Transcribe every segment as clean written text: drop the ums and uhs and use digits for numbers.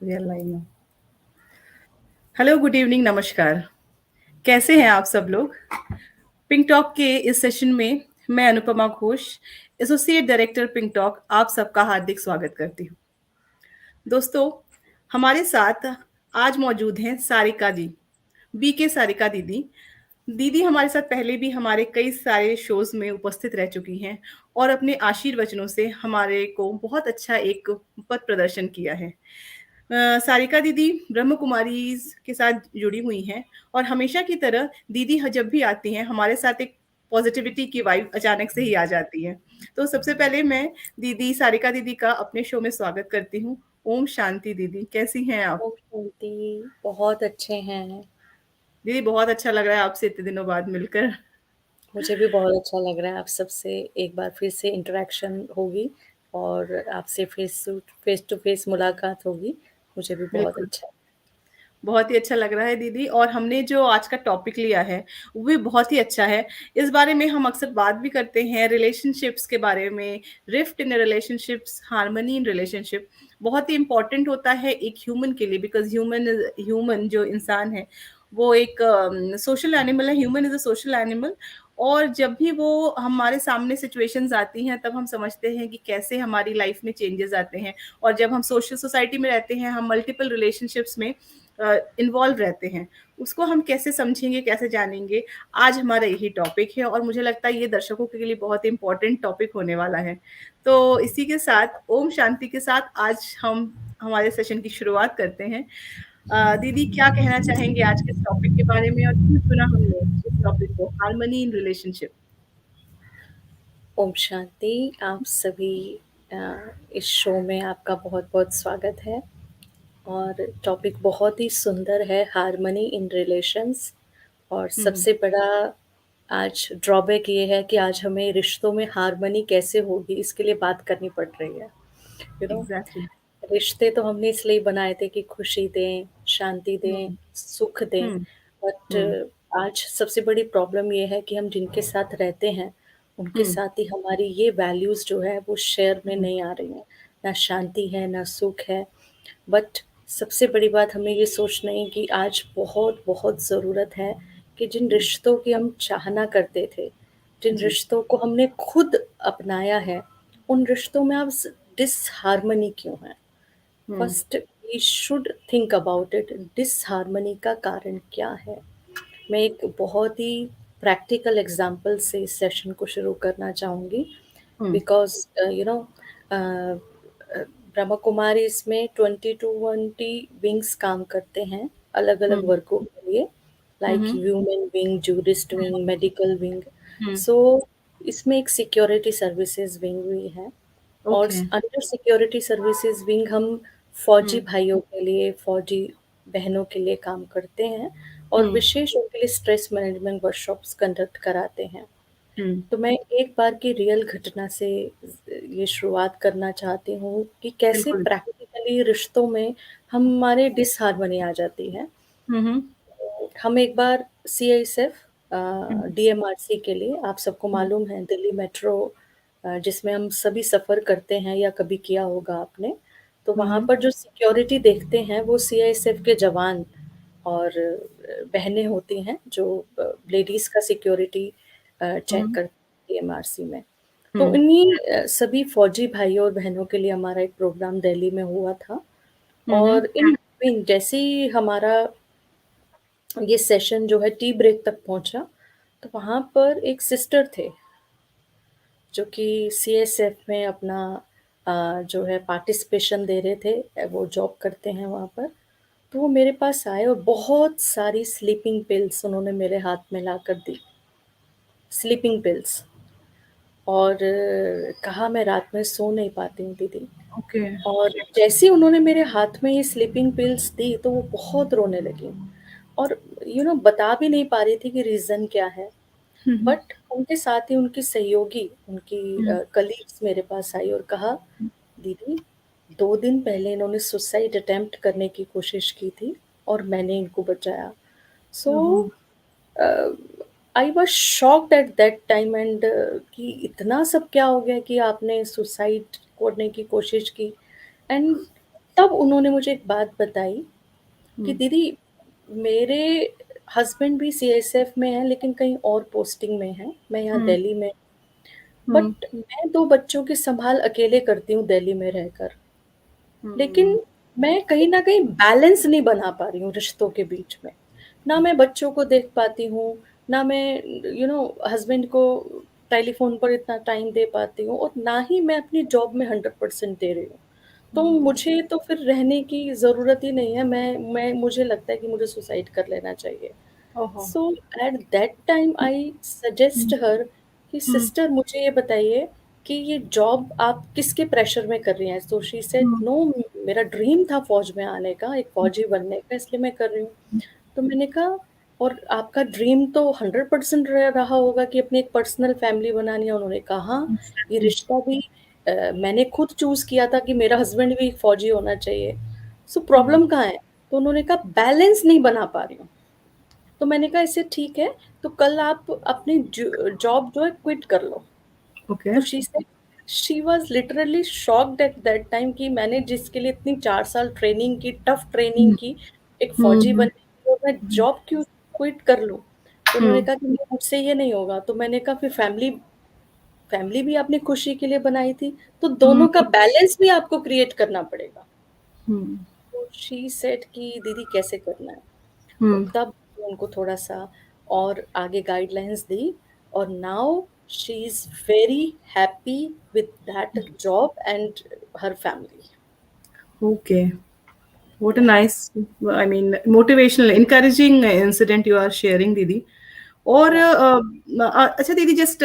Real life में। Hello, good evening, नमस्कार। कैसे हैं आप सब लोग? पिंक टॉक के इस सेशन में मैं Anupama Ghosh, associate director pink talk, आप सबका हार्दिक स्वागत करती हूँ। दोस्तों, हमारे साथ आज मौजूद हैं सारिका जी, बीके सारिका दीदी। दीदी हमारे साथ पहले भी हमारे कई सारे शोज में उपस्थित रह चुकी हैं और अपने आशीर्वचनों से हमारे को बहुत अच्छा एक पथ प्रदर्शन किया है। सारिका दीदी ब्रह्म कुमारी के साथ जुड़ी हुई हैं और हमेशा की तरह दीदी जब भी आती हैं हमारे साथ एक पॉजिटिविटी की वाइब अचानक से ही आ जाती है। तो सबसे पहले मैं दीदी सारिका दीदी का अपने शो में स्वागत करती हूँ। ओम शांति दीदी, कैसी हैं आप? ओम शांति। बहुत अच्छे हैं। दीदी बहुत अच्छा लग रहा है आपसे इतने दिनों बाद मिलकर। मुझे भी बहुत अच्छा लग रहा है, आप सबसे एक बार फिर से इंटरेक्शन होगी और आपसे फेस टू फेस मुलाकात होगी। मुझे भी बहुत बिल्कुल, अच्छा। बहुत ही अच्छा लग रहा है दीदी। और हमने जो आज का टॉपिक लिया है वो भी बहुत ही अच्छा है। इस बारे में हम अक्सर बात भी करते हैं, रिलेशनशिप्स के बारे में, rift in relationships, harmony in relationship. बहुत ही इंपॉर्टेंट होता है एक ह्यूमन के लिए, बिकॉज ह्यूमन जो इंसान है वो एक सोशल एनिमल है। Human is a social animal. और जब भी वो हमारे सामने सिचुएशंस आती हैं तब हम समझते हैं कि कैसे हमारी लाइफ में चेंजेस आते हैं। और जब हम सोशल सोसाइटी में रहते हैं, हम मल्टीपल रिलेशनशिप्स में इन्वॉल्व रहते हैं, उसको हम कैसे समझेंगे, कैसे जानेंगे। आज हमारा यही टॉपिक है और मुझे लगता है ये दर्शकों के लिए बहुत इंपॉर्टेंट टॉपिक होने वाला है। तो इसी के साथ ओम शांति के साथ आज हम हमारे सेशन की शुरुआत करते हैं। दीदी क्या कहना चाहेंगे आज के इस टॉपिक के बारे में और क्यों चुना हमने इस टॉपिक को, harmony in relationship? Om Shanti. आप सभी अ, इस शो में आपका बहुत-बहुत स्वागत है और टॉपिक बहुत ही सुंदर है, हार्मनी इन रिलेशंस। और हम्म। सबसे बड़ा आज ड्रॉबैक ये है कि आज हमें रिश्तों में हार्मनी कैसे होगी, इसके लिए बात करनी पड़ रही है। You know exactly. रिश्ते तो हमने इसलिए बनाए थे कि खुशी दें, शांति दें, हम्म। सुख दें। हम्म। बट हम्म। आज सबसे बड़ी प्रॉब्लम ये है कि हम जिनके साथ रहते हैं, उनके हम्म। साथ ही हमारी ये वैल्यूज़ जो है वो शेयर में हम्म। नहीं आ रही हैं। ना शांति है, ना सुख है। बट सबसे बड़ी बात हमें ये सोचना है कि आज बहुत-बहुत ज़रूरत है कि जिन रिश्तों की हम चाहना करते थे, जिन जी। रिश्तों को हमने खुद अपनाया है, उन रिश्तों में अब डिसहार्मनी क्यों है? Hmm. First we should think about it, disharmony का कारण क्या है? मैं एक बहुत ही प्रैक्टिकल एग्जांपल से इस सेशन को शुरू करना चाहूँगी। हम्म। Because you know Brahma Kumari इसमें 20 to 20 विंग्स काम करते हैं, अलग-अलग हम्म। वर्गों के लिए, like hmm. Human wing, jurist wing, medical wing. Hmm. So इसमें एक सिक्योरिटी सर्विसेज़ विंग भी है। और okay. Under security services wing हम फौजी हम्म। भाइयों के लिए, फौजी बहनों के लिए काम करते हैं और हम्म। विशेष उनके लिए स्ट्रेस मैनेजमेंट वर्कशॉप्स कंडक्ट कराते हैं। हम्म। तो मैं एक बार की रियल घटना से ये शुरुआत करना चाहती हूँ कि कैसे बिल्कुल। प्रैक्टिकली रिश्तों में हमारे डिसहार्मनी आ जाती है। हम्म। हम एक बार सीआईएसएफ हम्म। डीएमआरसी के लिए, आप सबको हम्म। मालूम है दिल्ली मेट्रो जिसमें हम सभी सफ़र करते हैं या कभी किया होगा आपने, तो वहाँ हम्म। पर जो सिक्योरिटी देखते हैं वो सीआईएसएफ के जवान और बहनें होती हैं जो लेडीज़ का सिक्योरिटी चेक हम्म। करती हैं डीएमआरसी में। तो हम्म। इन्हीं सभी फौजी भाइयों और बहनों के लिए हमारा एक प्रोग्राम दिल्ली में हुआ था। हम्म। और इन बिटवीन जैसे ही हमारा ये सेशन जो है टी ब्रेक तक पहुँचा, तो वहाँ पर एक सिस्टर थे, जो कि सीएसएफ में अपना जो है पार्टिसिपेशन दे रहे थे, वो जॉब करते हैं वहाँ पर। तो वो मेरे पास आए और बहुत सारी स्लीपिंग पिल्स उन्होंने मेरे हाथ में लाकर दी, स्लीपिंग पिल्स। और कहा मैं रात में सो नहीं पाती हूँ दीदी। ओके। और जैसे ही उन्होंने मेरे हाथ में ये स्लीपिंग पिल्स दी, तो वो बहुत रोने लगी और बता भी नहीं पा रही थी कि रीज़न क्या है। हम्म। बट उनके साथ ही उनकी सहयोगी, उनकी हम्म। कलीग्स मेरे पास आई और कहा, "दीदी, 2 दिन पहले इन्होंने सुसाइड अटेम्प्ट करने की कोशिश की थी और मैंने इनको बचाया।" सो ओहो। I was shocked eight that time and कि इतना सब क्या हो गया कि आपने सुसाइड करने की कोशिश की। एंड तब उन्होंने मुझे एक बात बताई कि हुँ, दीदी, मेरे हस्बैंड भी सीएसएफ में हैं लेकिन कहीं और पोस्टिंग में हैं, मैं यहाँ हुँ, दिल्ली में। हुँ, बट मैं 2 बच्चों की सँभाल अकेले करती हूँ दिल्ली में रहकर। हुँ, लेकिन मैं कहीं न कहीं बैलेंस नहीं बना पा रही हूँ रिश्तों के बीच में। ना मैं बच्चों को देख पाती हूँ, ना मैं हस्बैंड को टेलीफ़ोन पर इतना टाइम दे पाती हूँ और ना ही मैं अपनी जॉब में 100% दे रही हूँ। तो हुँ, मुझे तो फिर रहने की ज़रूरत ही नहीं है, मैं मुझे लगता है कि मुझे सुसाइड कर लेना चाहिए। ओहो! So at that time I uh, suggest her कि हुँ, सिस्टर, मुझे ये बताइए कि ये जॉब आप किसके प्रेशर में कर रही हैं? So she said hmm, no, मेरा ड्रीम था फ़ौज में आने का, एक फ़ौजी बनने का, इसलिए मैं कर रही हूँ। तो मैंने कहा, और आपका ड्रीम तो 100% रहा होगा कि अपनी एक पर्सनल फैमिली बनानी है। उन्होंने कहा हाँ, ये एग्ज़ैक्टली। रिश्ता भी मैंने खुद चूज़ किया था कि मेरा हस्बैंड भी एक फ़ौजी होना चाहिए। सो हुँ, प्रॉब्लम कहाँ है? तो उन्होंने कहा बैलेंस नहीं बना पा रही हूँ। तो मैंने कहा इससे ठीक है, तो कल आप अपनी जॉब जो है क्विट कर लो। ओके। तो she was literally shocked eight that time कि मैंने जिसके लिए इतनी 4 साल ट्रेनिंग की, टफ ट्रेनिंग हुँ, की, एक हुँ, फ़ौजी हुँ, बनने की, और मैं हुँ, जॉब क्यों क्विट कर लूँ? तो उन्होंने हुँ, कहा कि नहीं, मुझसे ये नहीं होगा। तो मैंने कहा फिर फैमिली फैमिली भी आपने खुशी के लिए बनाई थी, तो हुँ, दोनों का बैलेंस भी आपको क्रिएट करना पड़ेगा। हुँ, तो शी सेड कि दीदी कैसे करना है? तो हुँ। तब उनको थोड़ा-सा और आगे गाइडलाइंस दी, और now she is very happy with that job and her family. Okay. What a या nice, I mean, motivational, encouraging incident you are sharing, दीदी। और या अच्छा दीदी, just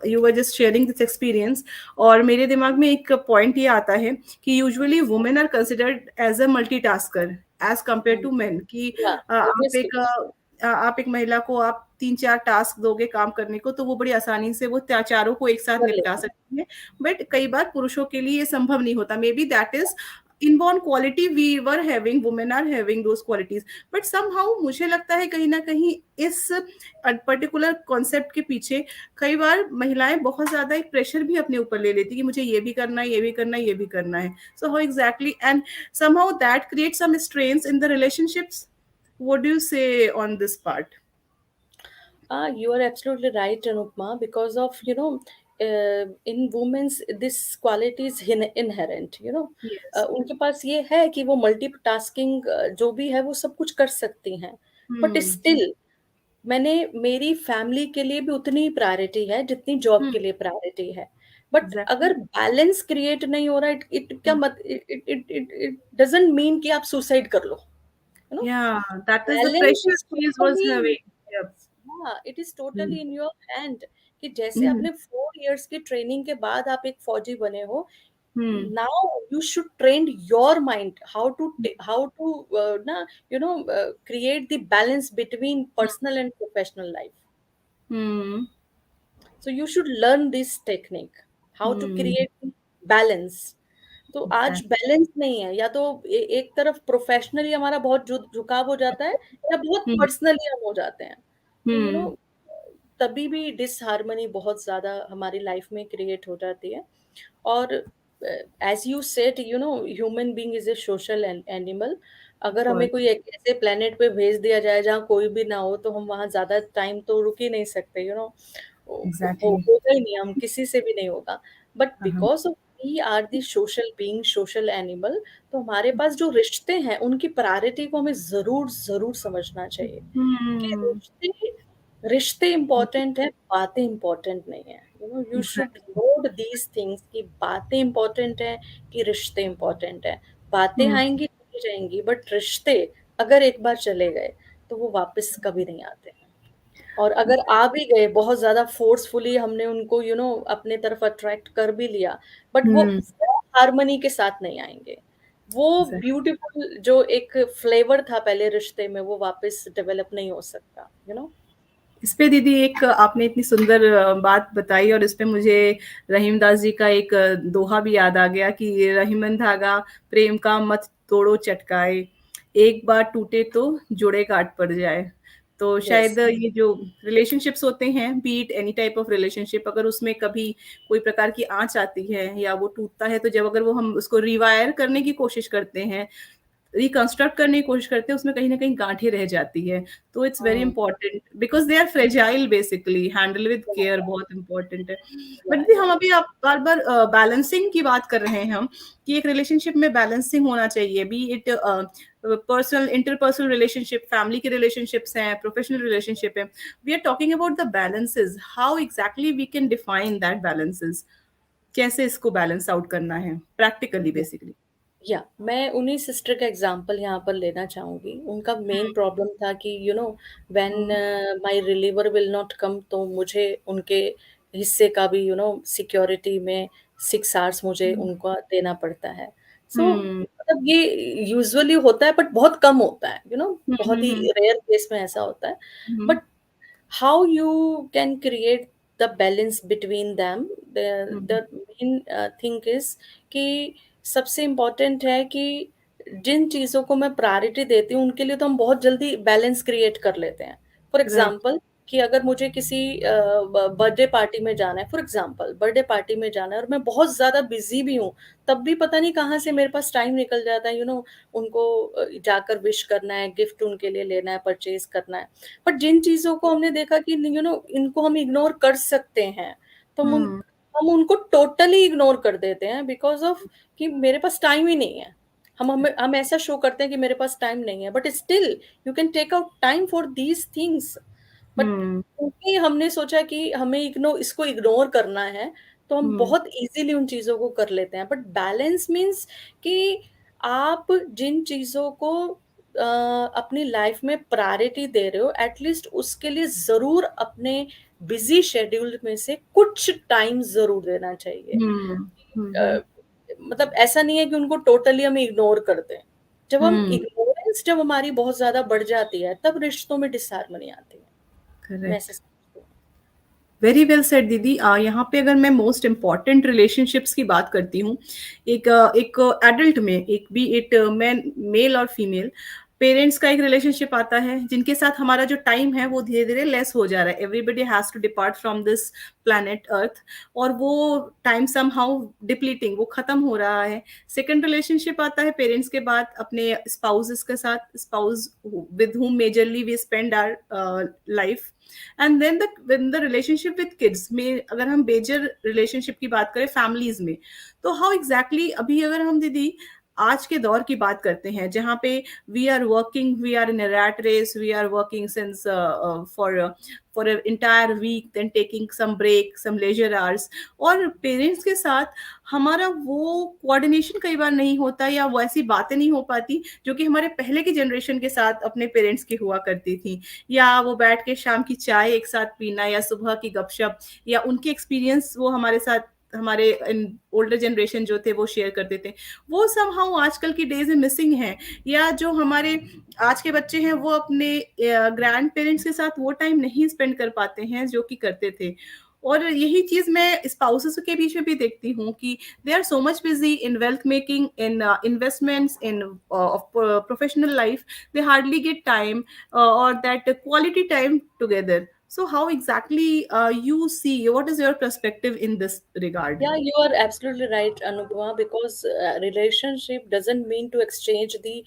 you were just sharing this experience, और मेरे दिमाग में एक पॉइंट ये आता है कि usually women are considered as a multitasker as compare hmm, to men, कि या ऑब्वियसली आप एक महिला को आप 3-4 टास्क दोगे काम करने को, तो वो बड़ी आसानी से वो चारों को एक साथ कर निपटा लेती सकती है। बट कई बार पुरुषों के लिए ये संभव नहीं होता। Maybe that is inborn quality, we were having, women are having those qualities, but somehow मुझे लगता है कहीं ना कहीं इस पर्टिकुलर कॉन्सेप्ट के पीछे कई बार महिलाएं बहुत ज्यादा एक प्रेशर भी अपने ऊपर ले लेती कि मुझे ये भी करना है, ये भी करना है, ये भी करना है। So how exactly, and somehow that creates some strains in the relationships. What do you say on this part? You are absolutely right, Anupma, because of, in women's, this quality is inherent, Yes. उनके पास ये है कि वो multitasking जो भी है वो सब कुछ कर सकती हैं। But Hmm. स्टिल मेरी फैमिली के लिए भी उतनी प्रायोरिटी है जितनी जॉब Hmm. के लिए प्रायोरिटी है। But Exactly. अगर बैलेंस क्रिएट नहीं हो रहा, इट इट क्या Hmm. मत it it it it it doesn't mean कि आप सुसाइड कर लो, you know? Yeah, that is the balance pressure is she was totally, having. Yep. हाँ, it is Hmm. Totally in your hand कि जैसे Hmm. आपने 4 years की training के बाद आप एक फौजी बने हो, Hmm. Now you should train your mind how to ना create the balance between personal and professional life. Hmm. So you should learn this technique, how to Hmm. create balance. तो आज Exactly. बैलेंस नहीं है, या तो एक तरफ professionally हमारा बहुत झुकाव हो जाता है, या बहुत Hmm. पर्सनली हम हो जाते हैं। तो Hmm. तभी भी डिसहार्मनी बहुत ज्यादा हमारी लाइफ में क्रिएट हो जाती है। और as you said, human being is a social animal. Of अगर हमें course. कोई एक ऐसे प्लेनेट पे भेज दिया जाए जहाँ कोई भी ना हो, तो हम वहाँ ज्यादा टाइम तो रुक ही नहीं सकते, Exactly. होगा ही नहीं, हम किसी से भी नहीं होगा। But Uh-huh. Because of we are the social being, social animal, तो हमारे पास जो रिश्ते हैं उनकी प्रायोरिटी को हमें जरूर जरूर समझना चाहिए कि Hmm. रिश्ते रिश्ते इम्पोर्टेंट है, बातें इम्पोर्टेंट नहीं है। You should Exactly. Note these things कि बातें इम्पोर्टेंट है कि रिश्ते इम्पोर्टेंट है। बातें Hmm. आएंगी चली जाएंगी, बट रिश्ते अगर एक बार चले गए तो वो वापस कभी नहीं आते हैं। और अगर आ भी गए बहुत ज्यादा फोर्सफुली, हमने उनको अपने तरफ अट्रैक्ट कर भी लिया, बट वो Hmm. हार्मनी के साथ नहीं आएंगे। वो Exactly. ब्यूटीफुल जो एक फ्लेवर था पहले रिश्ते में, वो वापस डेवलप नहीं हो सकता, इस पे दीदी एक आपने इतनी सुंदर बात बताई, और इस पे मुझे रहीमदास जी का एक दोहा भी याद आ गया कि रहीमन धागा प्रेम का मत तोड़ो चटकाए, एक बार टूटे तो जुड़े गांठ पड़ जाए। तो यस। शायद ये जो रिलेशनशिप्स होते हैं, B it any type of relationship, अगर उसमें कभी कोई प्रकार की आँच आती है या वो टूटता है, तो जब अगर वो हम उसको रिवायर करने की कोशिश करते हैं, रिकंस्ट्रक्ट करने की कोशिश करते हैं, उसमें कहीं न कहीं गाँठें रह जाती है। तो इट्स वेरी हाँ, important because they are fragile basically, handle with care बहुत इंपॉर्टेंट है। बट या दी या हम अभी आप बार-बार बैलेंसिंग की बात कर रहे हैं हम, कि एक रिलेशनशिप में बैलेंसिंग होना चाहिए, be it personal interpersonal relationship, family के रिलेशनशिप्स हैं, प्रोफेशनल रिलेशनशिप है। We are talking about the balances, how exactly we can define that balances, कैसे इसको बैलेंस आउट करना है प्रैक्टिकली बेसिकली? या मैं उन्हीं सिस्टर का एग्जांपल यहाँ पर लेना चाहूँगी। उनका मेन हुँ, प्रॉब्लम था कि when hmm, my reliever will not come, तो मुझे उनके हिस्से का भी सिक्योरिटी में 6 आवर्स मुझे हुँ, उनको देना पड़ता है। सो हुँ, मतलब ये यूजुअली होता है बट बहुत कम होता है, हुँ, बहुत हुँ, ही हुँ, रेयर केस में ऐसा होता है। Uh, but how you can create the balance between them, the uh, main thing is कि सबसे इम्पोर्टेंट है कि जिन चीज़ों को मैं प्रायोरिटी देती हूँ उनके लिए तो हम बहुत जल्दी बैलेंस क्रिएट कर लेते हैं। फॉर राइट, एग्जांपल कि अगर मुझे किसी बर्थडे पार्टी में जाना है, फॉर एग्जांपल बर्थडे पार्टी में जाना है और मैं बहुत ज़्यादा बिजी भी हूँ, तब भी पता नहीं कहाँ से मेरे पास टाइम निकल जाता है, उनको जाकर विश करना है, गिफ्ट उनके लिए लेना है, परचेज करना है। बट जिन चीज़ों को हमने देखा कि इनको हम इग्नोर कर सकते हैं, तो हुँ, हम उनको टोटली इग्नोर कर देते हैं बिकॉज़ ऑफ कि मेरे पास टाइम ही नहीं है। हम ऐसा शो करते हैं कि मेरे पास टाइम नहीं है, but still you can take out time for these things. But uh, क्योंकि हमने सोचा कि हमें इसको इग्नोर करना है, तो हम हुँ, बहुत ईज़िली उन चीज़ों को कर लेते हैं। बट बैलेंस मीन्स कि आप जिन चीज़ों को अपनी लाइफ में प्रायोरिटी दे रहे हो, एट लीस्ट उसके लिए ज़रूर अपने बिज़ी शेड्यूल में से कुछ टाइम ज़रूर देना चाहिए। हुँ, हुँ, हुँ, अ, मतलब ऐसा नहीं है कि उनको टोटली हम इग्नोर कर दें। हुँ, जब हमारी बहुत ज़्यादा बढ़ जाती है, तब रिश्तों में डिसहार्मनी आती है। मैं ऐसे करेक्ट। समझती हूँ। वेरी वेल सेड दीदी। यहाँ पे अगर मैं मोस्ट इम्पॉर्टेंट रिलेशनशिप्स की बात करती हूँ, एक एडल्ट में, एक बी इट मैन मेल और फीमेल, पेरेंट्स का एक रिलेशनशिप आता है जिनके साथ हमारा जो टाइम है वो धीरे धीरे लेस हो जा रहा है, everybody has to depart from this planet earth, और वो टाइम सम हाउ डिप्लीटिंग, वो खत्म हो रहा है। सेकंड रिलेशनशिप आता है पेरेंट्स के बाद अपने स्पाउसेस के साथ, spouse with whom majorly we spend our life. And then the relationship with kids में, अगर हम मेजर रिलेशनशिप की बात करें फैमिलीज में, तो हाउ एग्जैक्टली अभी अगर हम दीदी आज के दौर की बात करते हैं जहाँ पे we are working, we are in a rat race, we are working since for entire week, then taking some break, some leisure hours, और पेरेंट्स के साथ हमारा वो कोऑर्डिनेशन कई बार नहीं होता, या वो ऐसी बातें नहीं हो पाती जो कि हमारे पहले की जनरेशन के साथ अपने पेरेंट्स की हुआ करती थी, या वो बैठ के शाम की चाय एक साथ पीना, या सुबह की गपशप, या उनके एक्सपीरियंस वो हमारे साथ, हमारे ओल्डर जनरेशन जो थे वो शेयर करते थे, वो समहाउ आजकल की डेज में मिसिंग है। या जो हमारे आज के बच्चे हैं वो अपने ग्रैंड पेरेंट्स के साथ वो टाइम नहीं स्पेंड कर पाते हैं जो कि करते थे। और यही चीज मैं स्पाउसेस के बीच में भी देखती हूँ कि they are so much busy in wealth making, in investments, in professional life, they hardly get time or that quality time together. So how exactly you see, what is your perspective in this regard? Yeah, you are absolutely right, Anupama, because relationship doesn't mean to exchange the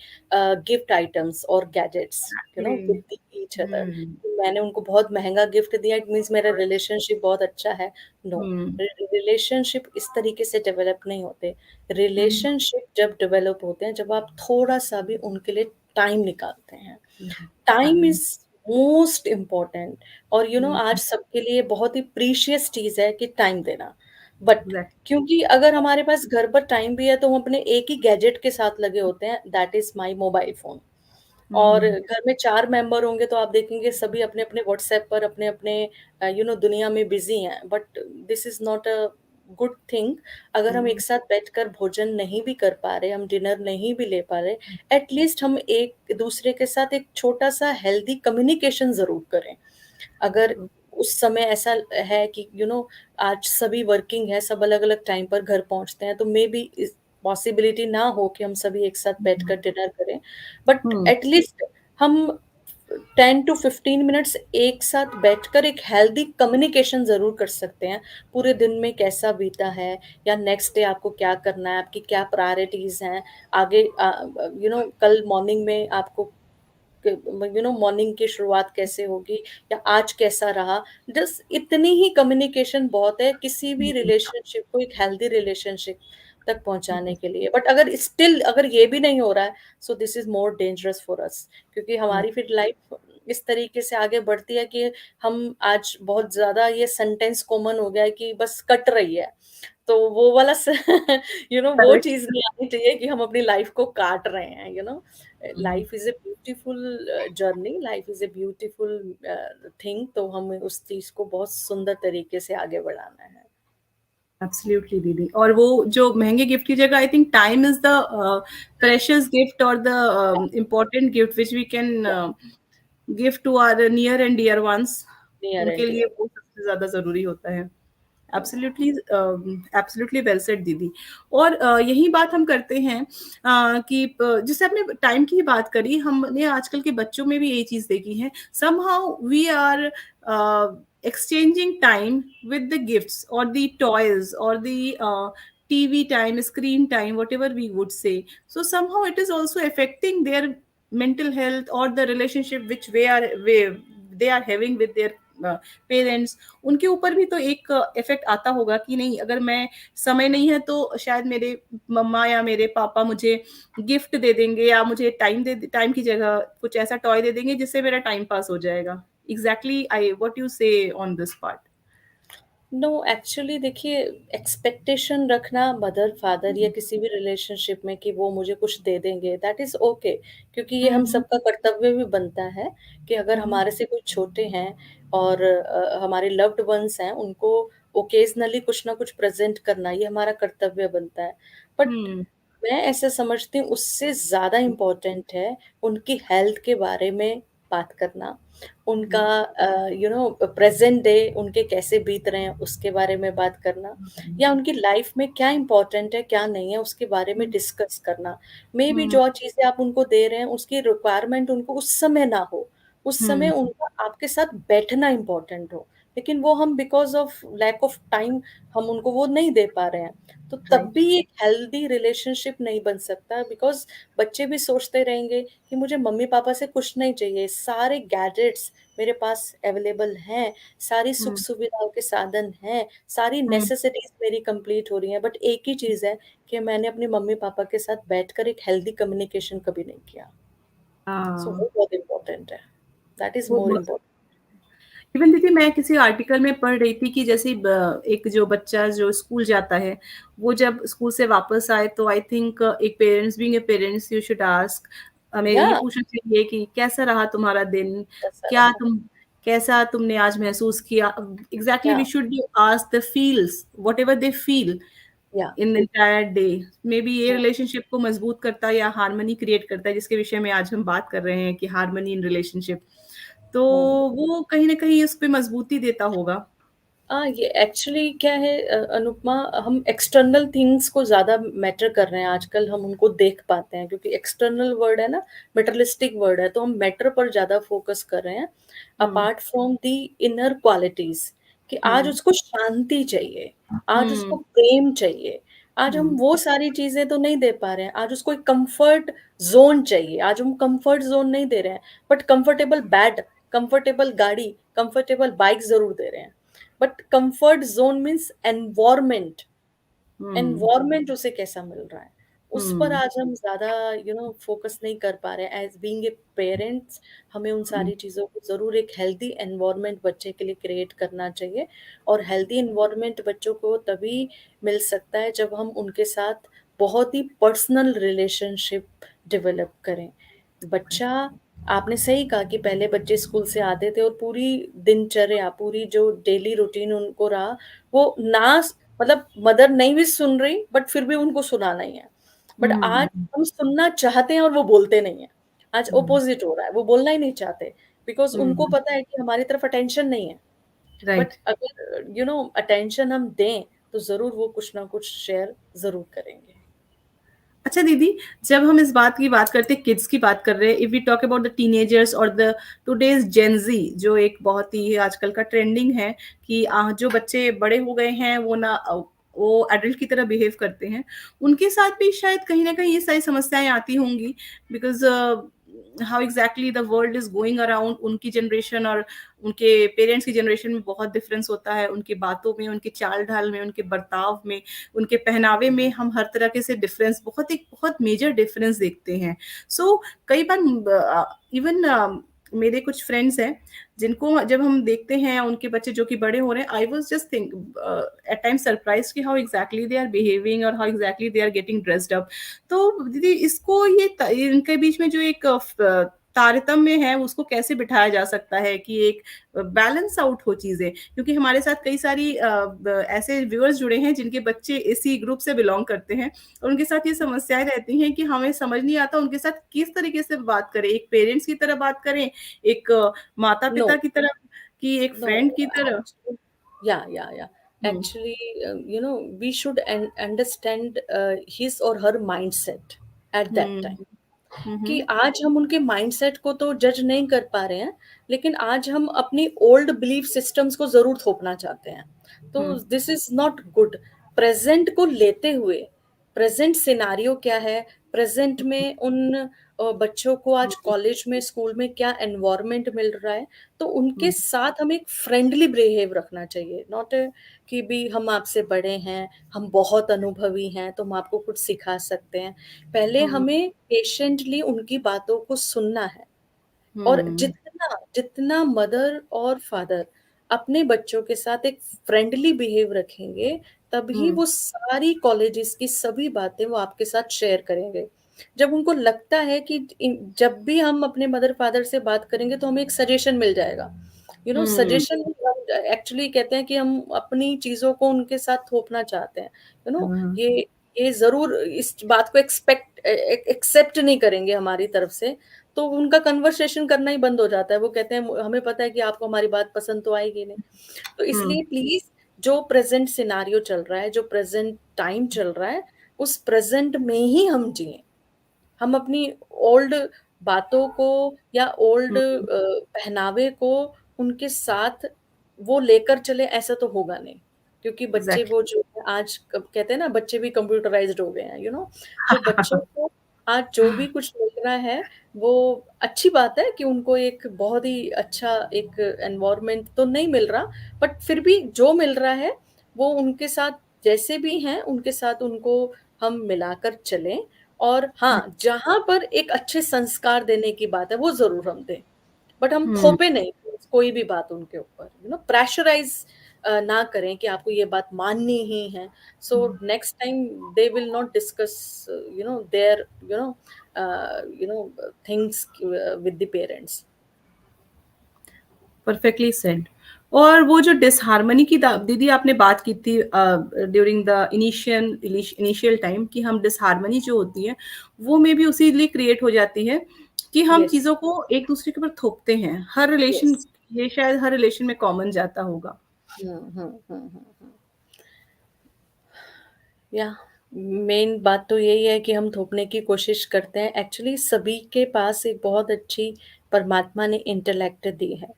gift items or gadgets, with Exactly. each other. Hmm. मैंने उनको बहुत महंगा gift दिया, it means मेरा relationship बहुत अच्छा है। No, Hmm. Relationship इस तरीके से डेवलप नहीं होते। Hmm. रिलेशनशिप जब डेवलप होते हैं, जब आप थोड़ा सा भी उनके लिए टाइम निकालते हैं। Hmm. Time Time. Is most important. और Hmm. आज सबके लिए बहुत ही प्रीशियस चीज है कि टाइम देना। But Exactly. क्योंकि अगर हमारे पास घर पर टाइम भी है, तो हम अपने एक ही गैजेट के साथ लगे होते हैं, that is my mobile phone. और Hmm. घर में 4 मेंबर होंगे तो आप देखेंगे सभी अपने-अपने व्हाट्सएप पर अपने-अपने दुनिया में बिज़ी हैं। But this is not a good thing. अगर हम एक Hmm. साथ बैठकर भोजन नहीं भी कर पा रहे, हम डिनर नहीं भी ले पा रहे, एट लीस्ट हम एक-दूसरे के साथ एक छोटा-सा हेल्दी कम्युनिकेशन ज़रूर करें। अगर True. उस समय ऐसा है कि आज सभी वर्किंग है, सब अलग-अलग टाइम पर घर पहुँचते हैं, तो मेबी इस पॉसिबिलिटी ना हो कि हम सभी एक साथ बैठकर Hmm. डिनर करें। But Hmm. एट लीस्ट हम 10 टू 15 मिनट्स एक साथ बैठकर एक हेल्दी कम्युनिकेशन ज़रूर कर सकते हैं। पूरे दिन में कैसा बीता है, या नेक्स्ट डे आपको क्या करना है, आपकी क्या प्रायोरिटीज़ हैं, आगे कल मॉर्निंग में आपको मॉर्निंग की शुरुआत कैसे होगी, या आज कैसा रहा। जस्ट इतनी ही कम्युनिकेशन बहुत है किसी भी रिलेशनशिप को एक हेल्दी रिलेशनशिप तक पहुंचाने के लिए। बट अगर स्टिल अगर ये भी नहीं हो रहा है, so this is more dangerous for us, क्योंकि हमारी फिर लाइफ इस तरीके से आगे बढ़ती है कि हम आज बहुत ज्यादा ये सेंटेंस कॉमन हो गया है कि बस कट रही है। तो वो वाला वो करेक्ट। चीज नहीं आनी चाहिए कि हम अपनी लाइफ को काट रहे हैं। Life is a beautiful journey, life is a beautiful thing. तो हमें उस चीज को बहुत सुंदर तरीके से आगे बढ़ाना है। एब्सोल्युटली दीदी। और वो जो महंगे गिफ्ट की जगह I think time is the precious gift और the important gift which we can give to our near and dear ones. Near and उनके लिए डियर। वो सबसे ज्यादा जरूरी होता है। एब्सोल्युटली, एब्सोल्युटली वेल सेड दीदी। और यही बात हम करते हैं कि जैसे आपने टाइम की ही बात करी, हमने आजकल के बच्चों में भी यही चीज देखी है। Somehow we are exchanging time with the gifts or the toys or the TV time, screen time, whatever we would say. So somehow it is also affecting their mental health or the relationship which they are having with their parents. उनके ऊपर भी तो एक effect आता होगा कि नहीं, अगर मैं समय नहीं है तो शायद मेरे मम्मा या मेरे पापा मुझे गिफ्ट दे देंगे, या मुझे टाइम की जगह कुछ ऐसा टॉय दे देंगे जिससे मेरा टाइम पास हो जाएगा। Exactly, I what you say on this part? No, actually देखिए, एक्सपेक्टेशन रखना मदर फादर या किसी भी रिलेशनशिप में कि वो मुझे कुछ दे देंगे, दैट इज ओके। क्योंकि ये हम हम्म। सबका कर्तव्य भी बनता है कि अगर हम्म। हमारे से कोई छोटे हैं और हमारे लव्ड वंस हैं, उनको ओकेजनली कुछ ना कुछ प्रेजेंट करना ये हमारा कर्तव्य बनता है। बट हम्म। मैं ऐसे समझती हूँ उससे ज्यादा इम्पोर्टेंट है उनकी हेल्थ के बारे में बात करना, उनका प्रेजेंट डे उनके कैसे बीत रहे हैं उसके बारे में बात करना, या उनकी लाइफ में क्या इम्पोर्टेंट है क्या नहीं है उसके बारे में डिस्कस करना। मे बी हम्म। जो चीजें आप उनको दे रहे हैं उसकी रिक्वायरमेंट उनको उस समय ना हो, उस समय हम्म। उनका आपके साथ बैठना इम्पोर्टेंट हो, लेकिन वो हम because of lack of time हम उनको वो नहीं दे पा रहे हैं। तो तब राइट। भी एक हेल्दी रिलेशनशिप नहीं बन सकता, बिकॉज बच्चे भी सोचते रहेंगे कि मुझे मम्मी पापा से कुछ नहीं चाहिए, सारे गैजेट्स मेरे पास अवेलेबल हैं, सारी सुख हम्म। सुविधाओं के साधन हैं, सारी हम्म। नेसेसिटीज मेरी कंप्लीट हो रही हैं, बट एक ही चीज है कि मैंने अपने मम्मी पापा के साथ बैठकर एक हेल्दी कम्युनिकेशन कभी नहीं किया। सो हाँ, वो बहुत इंपॉर्टेंट है, दैट इज वो मोर बहुत। इम्पोर्टेंट। इवन दीदी, मैं किसी आर्टिकल में पढ़ रही थी कि जैसे एक जो बच्चा जो स्कूल जाता है, वो जब स्कूल से वापस आए तो आई थिंक एक parents, being a parents, you should ask, हमें या ये पूछना चाहिए कि कैसा रहा तुम्हारा दिन, कैसा क्या रहा। तुम कैसा तुमने आज महसूस किया। एग्जैक्टली, या we should ask the feels whatever they feel या in entire day. Maybe ये रिलेशनशिप को मजबूत करता है या हार्मनी क्रिएट करता है, जिसके विषय में आज हम बात कर रहे हैं कि हार्मनी इन रिलेशनशिप। तो वो कहीं ना कहीं उस पे मजबूती देता होगा। ये एक्चुअली क्या है अनुपमा, हम एक्सटर्नल थिंग्स को ज़्यादा मैटर कर रहे हैं आजकल, हम उनको देख पाते हैं क्योंकि एक्सटर्नल वर्ड है ना, मेटरलिस्टिक वर्ड है, तो हम मैटर पर ज़्यादा फोकस कर रहे हैं hmm. Apart from the inner qualities. कि आज हम्म। उसको शांति चाहिए, आज उसको हम्म। प्रेम चाहिए, आज हम हम्म। वो सारी चीजें तो नहीं दे पा रहे हैं, आज उसको एक कंफर्ट जोन चाहिए, आज हम कंफर्ट जोन नहीं दे रहे हैं, बट कंफर्टेबल बेड, कंफर्टेबल गाड़ी, कंफर्टेबल बाइक जरूर दे रहे हैं। But comfort zone means environment, hmm. Environment उसे कैसा मिल रहा है, उस पर हम्म। आज हम ज्यादा फोकस नहीं कर पा रहे हैं। एज बीइंग ए पेरेंट्स हमें उन हम्म। सारी चीजों को जरूर एक हेल्दी एनवायरमेंट बच्चे के लिए क्रिएट करना चाहिए। और हेल्दी एनवायरमेंट बच्चों को तभी मिल सकता है जब हम उनके साथ बहुत ही पर्सनल रिलेशनशिप डेवलप करें। बच्चा, आपने सही कहा कि पहले बच्चे स्कूल से आते थे और पूरी दिनचर्या, पूरी जो डेली रूटीन उनको रहा, वो ना मतलब मदर नहीं भी सुन रही बट फिर भी उनको सुनाना ही है। बट आज हम्म। हम सुनना चाहते हैं और वो बोलते नहीं है। आज हम्म। ओपोजिट हो रहा है, वो बोलना ही नहीं चाहते, बिकॉज उनको हम्म। पता है कि हमारी तरफ अटेंशन नहीं है। But right. अगर अटेंशन हम दें तो जरूर वो कुछ ना कुछ शेयर जरूर करेंगे। अच्छा अच्छा दीदी, जब हम इस बात की बात करते हैं, किड्स की बात कर रहे हैं, if we talk about the teenagers और द टुडेज जेंजी, जो एक बहुत ही आजकल का ट्रेंडिंग है कि जो बच्चे बड़े हो गए हैं वो ना वो एडल्ट की तरह बिहेव करते हैं, उनके साथ भी शायद कहीं ना कहीं ये सारी समस्याएं आती होंगी, because how exactly the world is going around, उनकी जनरेशन और उनके पेरेंट्स की जनरेशन में बहुत डिफरेंस होता है, उनकी बातों में, उनके चाल ढाल में, उनके बर्ताव में, उनके पहनावे में, हम हर तरह के से डिफरेंस, बहुत एक बहुत मेजर डिफरेंस देखते हैं। सो कई बार इवन मेरे कुछ फ्रेंड्स हैं जिनको जब हम देखते हैं उनके बच्चे जो कि बड़े हो रहे हैं, I was just think at time surprise कि how exactly they are behaving और how exactly they are getting dressed up. तो दीदी इसको इनके बीच में जो एक तारतम्य है उसको कैसे बिठाया जा सकता है कि एक बैलेंस आउट हो चीजें, क्योंकि हमारे साथ कई सारी ऐसे व्यूअर्स जुड़े हैं जिनके बच्चे इसी ग्रुप से बिलोंग करते हैं, और उनके साथ ये समस्याएं रहती हैं कि हमें समझ नहीं आता उनके साथ किस तरीके से बात करें, एक पेरेंट्स की तरह बात करें, एक माता नो, पिता की तरह, कि एक नो, फ्रेंड की तरह। actually, yeah. Hmm. Actually, we should understand his or her mindset at that hmm. time. कि हम्म। आज हम उनके माइंडसेट को तो जज नहीं कर पा रहे हैं, लेकिन आज हम अपनी ओल्ड बिलीफ सिस्टम्स को जरूर थोपना चाहते हैं। तो hmm. This is not good. Present को लेते हुए, प्रेजेंट सिनारियो क्या है, प्रेजेंट में उन बच्चों को आज कॉलेज में, स्कूल में क्या एनवायरनमेंट मिल रहा है, तो उनके हम्म। साथ हमें एक फ्रेंडली बिहेव रखना चाहिए। नॉट कि भी हम आपसे बड़े हैं, हम बहुत अनुभवी हैं तो हम आपको कुछ सिखा सकते हैं। पहले हम्म। हमें पेशेंटली उनकी बातों को सुनना है, और हम्म। जितना जितना मदर और फादर अपने बच्चों के साथ एक फ्रेंडली बिहेव रखेंगे, तभी हम्म। वो सारी कॉलेजेस की सभी बातें वो आपके साथ शेयर करेंगे। जब उनको लगता है कि जब भी हम अपने मदर फादर से बात करेंगे तो हमें एक सजेशन मिल जाएगा, हम्म। सजेशन। एक्चुअली कहते हैं कि हम अपनी चीजों को उनके साथ थोपना चाहते हैं, यू नो हम्म। ये ये जरूर इस बात को एक्सेप्ट नहीं करेंगे हमारी तरफ से, तो उनका कन्वर्सेशन करना ही बंद हो जाता है। वो कहते हैं हमें पता है कि आपको हमारी बात पसंद तो आएगी नहीं। तो हम्म। इसलिए प्लीज, जो प्रेजेंट सिनारियो चल रहा है, जो प्रेजेंट टाइम चल रहा है, उस प्रेजेंट में ही हम जिए। हम अपनी ओल्ड बातों को या ओल्ड हम्म। पहनावे को उनके साथ वो लेकर चले, ऐसा तो होगा नहीं। क्योंकि बच्चे एग्जैक्टली। वो जो है आज कहते हैं ना, बच्चे भी कंप्यूटराइज्ड हो गए हैं, तो बच्चों को आज जो भी कुछ मिल रहा है, वो अच्छी बात है कि उनको एक बहुत ही अच्छा एक एनवायरनमेंट तो नहीं मिल रहा, बट फिर भी जो मिल रहा है वो उनके साथ जैसे भी हैं उनके साथ उनको हम मिलाकर चलें। और हाँ, जहां पर एक अच्छे संस्कार देने की बात है वो जरूर हम दें, बट हम हम्म। थोपे नहीं कोई भी बात उनके ऊपर, प्रेशराइज ना करें कि आपको ये बात माननी ही है। So next time they will not discuss their things with the parents. Perfectly said. और वो जो डिसहार्मनी की दीदी आपने बात की थी ड्यूरिंग द इनिशियल टाइम, कि हम डिसहार्मनी जो होती है वो में भी उसी लिए क्रिएट हो जाती है कि हम यस, चीजों को एक दूसरे के ऊपर थोपते हैं, हर रिलेशन, यस। ये शायद हर रिलेशन में कॉमन जाता होगा। या मेन बात तो यही है कि हम थोपने की कोशिश करते हैं। एक्चुअली सभी के पास एक बहुत अच्छी परमात्मा ने इंटेलेक्ट दी है,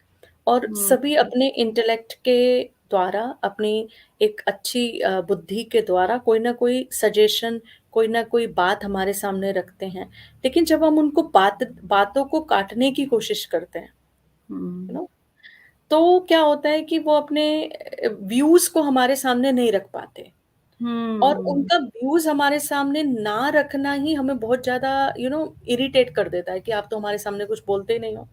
और हम्म। सभी अपने इंटेलेक्ट के द्वारा, अपनी एक अच्छी बुद्धि के द्वारा कोई ना कोई सजेशन, कोई ना कोई बात हमारे सामने रखते हैं। लेकिन जब हम उनको बातों को काटने की कोशिश करते हैं, यू हम्म। नो तो क्या होता है कि वो अपने व्यूज को हमारे सामने नहीं रख पाते, और हम्म। उनका व्यूज हमारे सामने ना रखना ही हमें बहुत ज्यादा इरिटेट कर देता है कि आप तो हमारे सामने कुछ बोलते ही नहीं हो,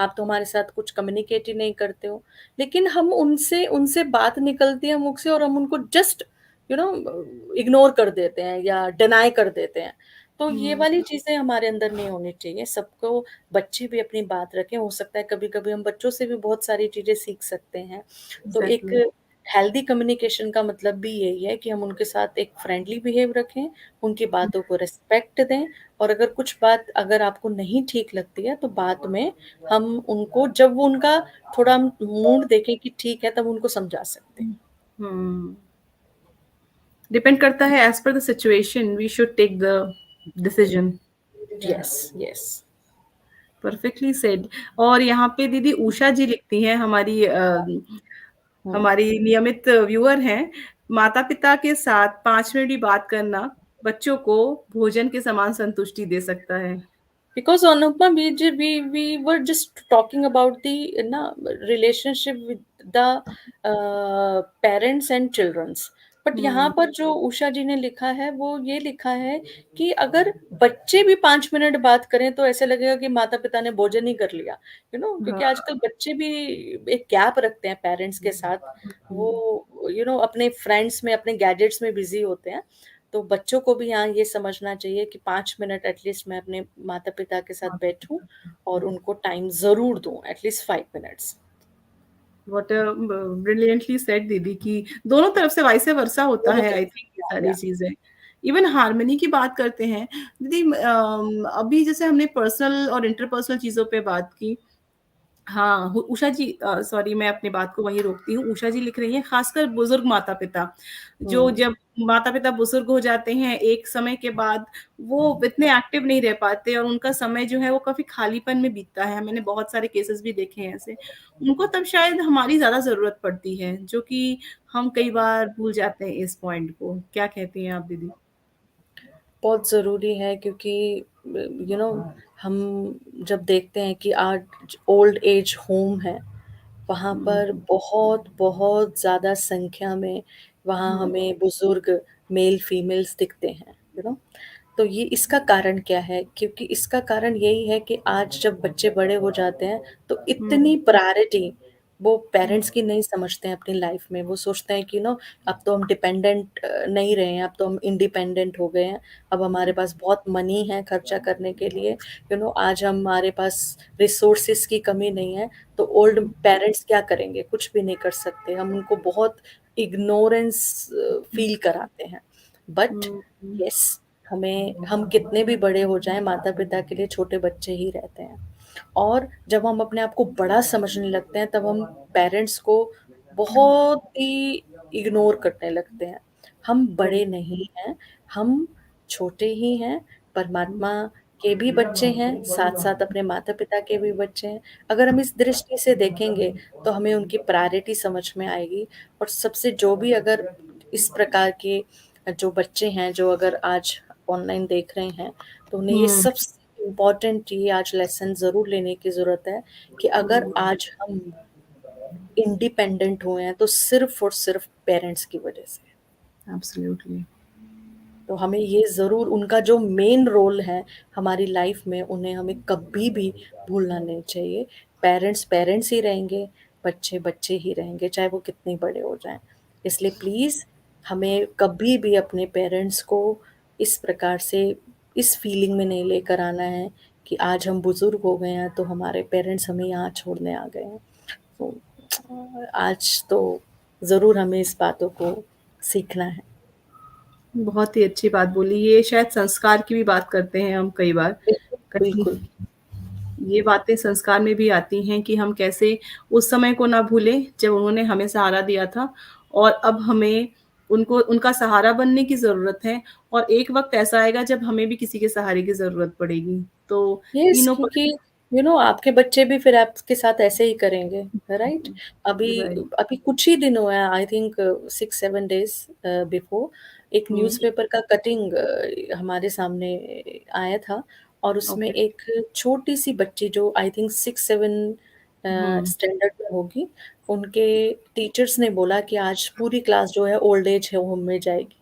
आप तो हमारे साथ कुछ कम्युनिकेट ही नहीं करते हो। लेकिन हम उनसे उनसे बात निकलती है मुख से, और हम उनको जस्ट यू नो इग्नोर कर देते हैं या डिनाई कर देते हैं। तो ये हम्म। वाली चीजें हमारे अंदर नहीं होनी चाहिए। सबको, बच्चे भी अपनी बात रखें, हो सकता है कभी कभी हम बच्चों से भी बहुत सारी चीजें सीख सकते हैं। तो एक एग्जैक्टली। हेल्दी कम्युनिकेशन का मतलब भी यही है कि हम उनके साथ एक फ्रेंडली बिहेव रखें, उनकी बातों को रिस्पेक्ट दें, और अगर कुछ बात अगर आपको नहीं ठीक लगती है तो बाद में हम उनको, जब वो उनका थोड़ा मूड देखें कि ठीक है, तब उनको समझा सकते हैं। हम्म। डिपेंड करता है, as per the situation we should take the decision. Yes, yes. Perfectly said. और यहाँ पे दीदी उषा जी लिखती हैं, हमारी हुँ। हमारी नियमित व्यूअर हैं, माता पिता के साथ 5 मिनट भी बात करना बच्चों को भोजन के समान संतुष्टि दे सकता है। Because Anupma, we were just talking about the na relationship with the parents and childrens. But यहाँ हम्म। पर जो उषा जी ने लिखा है वो ये लिखा है कि अगर बच्चे भी 5 मिनट बात करें तो ऐसे लगेगा कि माता पिता ने भोजन ही कर लिया, क्योंकि हाँ। आजकल बच्चे भी एक गैप रखते हैं पेरेंट्स के साथ। वो अपने फ्रेंड्स में, अपने गैजेट्स में बिजी होते हैं। तो बच्चों को भी यहाँ ये समझना चाहिए कि 5 मिनट एटलीस्ट मैं अपने माता पिता के साथ बैठूं और उनको टाइम जरूर दूं, at least 5 minutes. What brilliantly said दीदी, कि दोनों तरफ से वाइस वर्सा होता दोनों है, आई थिंक ये तरफ सारी या चीजें। इवन हार्मनी की बात करते हैं दीदी, अभी जैसे हमने पर्सनल और इंटरपर्सनल चीजों पे बात की। हाँ, उषा जी, सॉरी मैं अपनी बात को वहीं रोकती हूँ। उषा जी लिख रही हैं, खासकर बुजुर्ग माता पिता, जो हम्म। जब माता पिता बुजुर्ग हो जाते हैं एक समय के बाद, वो इतने एक्टिव नहीं रह पाते और उनका समय जो है वो काफी खालीपन में बीतता है। मैंने बहुत सारे केसेस भी देखे हैं ऐसे। उनको तब शायद हमारी ज्यादा जरूरत पड़ती है, जो कि हम कई बार भूल जाते हैं इस पॉइंट को। क्या कहती हैं आप दीदी? बहुत ज़रूरी है क्योंकि हम जब देखते हैं कि आज ओल्ड एज होम है, वहाँ हम्म। पर बहुत बहुत ज़्यादा संख्या में वहाँ हम्म। हमें बुजुर्ग मेल फीमेल्स दिखते हैं, तो ये इसका कारण क्या है? क्योंकि इसका कारण यही है कि आज जब बच्चे बड़े हो जाते हैं तो हम्म। इतनी प्रायोरिटी वो हम्म। पेरेंट्स की नहीं समझते हैं अपनी लाइफ में। वो सोचते हैं कि अब तो हम डिपेंडेंट नहीं रहे हैं, अब तो हम इंडिपेंडेंट हो गए हैं। अब हमारे पास बहुत मनी है खर्चा करने के लिए, आज हमारे पास रिसोर्सेज की कमी नहीं है। तो ओल्ड पेरेंट्स क्या करेंगे? कुछ भी नहीं कर सकते। हम उनको बहुत इग्नोरेंस फील कराते हैं। But hmm. यस, हम कितने भी बड़े हो जाएं, माता पिता के लिए छोटे बच्चे ही रहते हैं। और जब हम अपने आप को बड़ा समझने लगते हैं तब हम पेरेंट्स को बहुत ही इग्नोर करने लगते हैं। हम बड़े नहीं हैं, हम छोटे ही हैं। परमात्मा के भी बच्चे हैं, साथ साथ अपने माता पिता के भी बच्चे हैं। अगर हम इस दृष्टि से देखेंगे तो हमें उनकी प्रायोरिटी समझ में आएगी। और सबसे जो भी अगर इस प्रकार के जो बच्चे हैं जो अगर आज ऑनलाइन देख रहे हैं, तो उन्हें ये हम्म। सबसे इम्पोर्टेंट ये आज लेसन ज़रूर लेने की ज़रूरत है कि अगर आज हम इंडिपेंडेंट हुए हैं तो सिर्फ़ और सिर्फ़ पेरेंट्स की वज़ह से। एब्सोल्युटली। तो हमें ये ज़रूर उनका जो मेन रोल है हमारी लाइफ में, उन्हें हमें कभी भी भूलना नहीं चाहिए। पेरेंट्स पेरेंट्स ही रहेंगे, बच्चे बच्चे ही रहेंगे, चाहे वो कितने बड़े हो जाएँ। इसलिए प्लीज़ हमें कभी भी अपने पेरेंट्स को इस प्रकार से इस फीलिंग में नहीं लेकर आना है कि आज हम बुज़ुर्ग हो गए हैं तो हमारे पेरेंट्स हमें यहाँ छोड़ने आ गए हैं। तो आज तो ज़रूर हमें इस बातों को सीखना है। बहुत ही अच्छी बात बोली। ये शायद संस्कार की भी बात करते हैं हम कई बार। बिल्कुल, कहीं बिल्कुल। ये बातें संस्कार में भी आती हैं कि हम कैसे उस समय को ना भूलें जब उन्होंने हमें सहारा दिया था, और अब हमें उनको उनका सहारा बनने की ज़रूरत है। और एक वक़्त ऐसा आएगा जब हमें भी किसी के सहारे की ज़रूरत पड़ेगी। तो यस, तीनों पर। क्योंकि आपके बच्चे भी फिर आपके साथ ऐसे ही करेंगे, राइट? अभी राइट। अभी कुछ ही दिन हुए हैं, आई थिंक 6-7 डेज़ बिफोर एक हुँ। न्यूज़पेपर का कटिंग हमारे सामने आया था। और उसमें ओके। एक छोटी-सी बच्ची जो आई थिंक 6-7 हुँ। स्टैंडर्ड में होगी, उनके टीचर्स ने बोला कि आज पूरी क्लास जो है ओल्ड एज होम में जाएगी।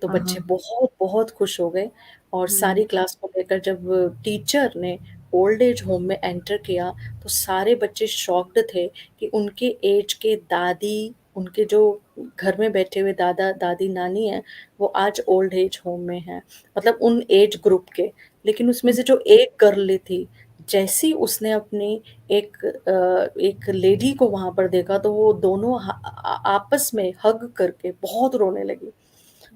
तो हाँ, बच्चे हाँ। बहुत बहुत खुश हो गए। और हुँ। सारी क्लास को लेकर जब टीचर ने ओल्ड एज होम में एंटर किया तो सारे बच्चे शॉक्ड थे कि उनके एज के दादी, उनके जो घर में बैठे हुए दादा दादी नानी हैं, वो आज ओल्ड एज होम में हैं, मतलब उन एज ग्रुप के। लेकिन उसमें से जो एक गर्ल थी, जैसे ही उसने अपनी एक लेडी को वहां पर देखा तो वो दोनों आपस में हग करके बहुत रोने लगी।